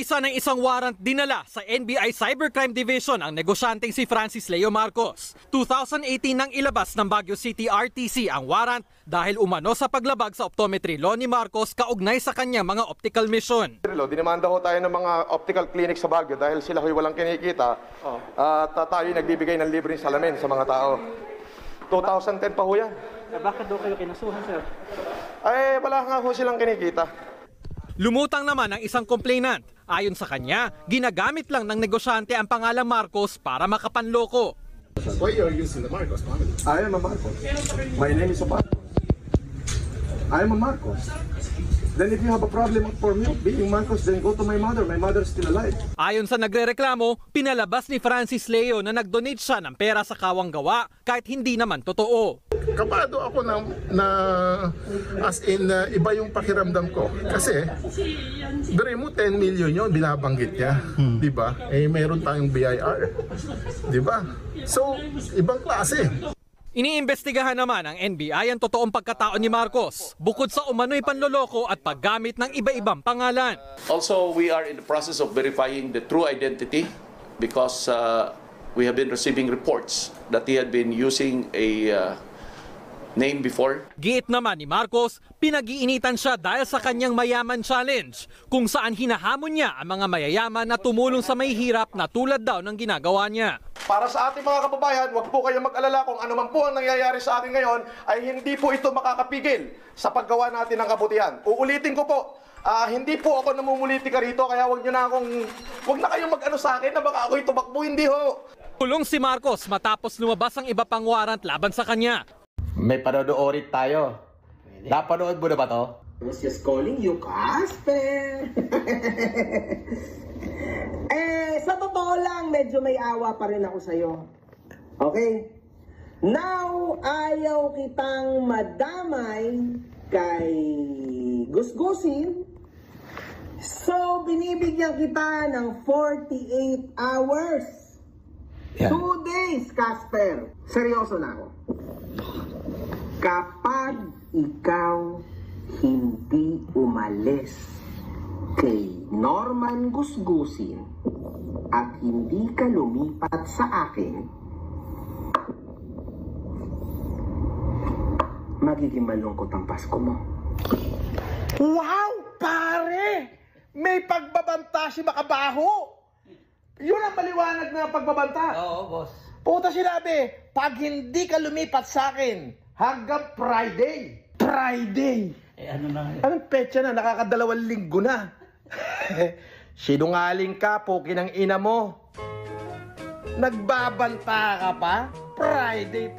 Bisa ng isang warrant dinala sa NBI Cybercrime Division ang negosyanteng si Francis Leo Marcos. 2018 nang ilabas ng Baguio City RTC ang warrant dahil umano sa paglabag sa optometry law ni Marcos kaugnay sa kanyang mga optical mission. Dinimanda ho tayo ng mga optical clinic sa Baguio dahil sila ho'y walang kinikita at tayo nagbibigay ng libreng salamin sa mga tao. 2010 pa ho yan. Bakit daw kayo kinasuhan, sir? Ay, wala nga ho silang kinikita. Lumutang naman ang isang complainant. Ayon sa kanya, ginagamit lang ng negosyante ang pangalang Marcos para makapanloko. Why you are using the Marcos family? I am a Marcos. My name is Marcos. I am a Marcos. Then if you have a problem for me being Marcos, then go to my mother. My mother is still alive. Ayon sa nagrereklamo, pinalabas ni Francis Leo na nag-donate siya ng pera sa kawang gawa kahit hindi naman totoo. Kabado ako na as in iba yung pakiramdam ko. Kasi, dari mo 10 million yun, binabanggit niya. Di ba? Eh, meron tayong BIR. Di ba? So, ibang klase. Iniimbestigahan naman ng NBI ang totoong pagkatao ni Marcos, bukod sa umano'y panloloko at paggamit ng iba-ibang pangalan. Also, we are in the process of verifying the true identity because we have been receiving reports that he had been using a name before. Giit naman ni Marcos, pinag-iinitan siya dahil sa kanyang mayaman challenge, kung saan hinahamon niya ang mga mayayaman na tumulong sa may hirap na tulad daw ng ginagawa niya. Para sa ating mga kababayan, huwag po kayong mag-alala kung ano man po ang nangyayari sa atin ngayon ay hindi po ito makakapigil sa paggawa natin ng kabutihan. Uulitin ko po, hindi po ako namumulitika rito kaya huwag na kayong mag-ano sa akin na baka ako'y tumakbo, hindi ho. Kulong si Marcos matapos lumabas ang iba pang warrant laban sa kanya. May panonoorin tayo. Napanood mo na ba to? I was just calling you, Casper. Sa totoo lang, medyo may awa pa rin ako sa'yo. Okay? Now, ayaw kitang madamay kay Gusgusin. So, binibigyan kita ng 48 hours. Yeah. 2 days, Casper. Seryoso na ako. Kapag ikaw hindi umalis kay Norman Gusgusin at hindi ka lumipat sa akin, magiging malungkot ang Pasko mo. Wow, pare! May pagbabanta si Makabaho! Yun ang maliwanag na pagbabanta. Oo, boss. Puta sinabi, pag hindi ka lumipat sa akin, hanggang Friday. Friday! Ano na? Anong petsa na? Nakakadalawang linggo na. Sinungaling ka, pukin ang ina mo. Nagbabanta ka pa? Friday.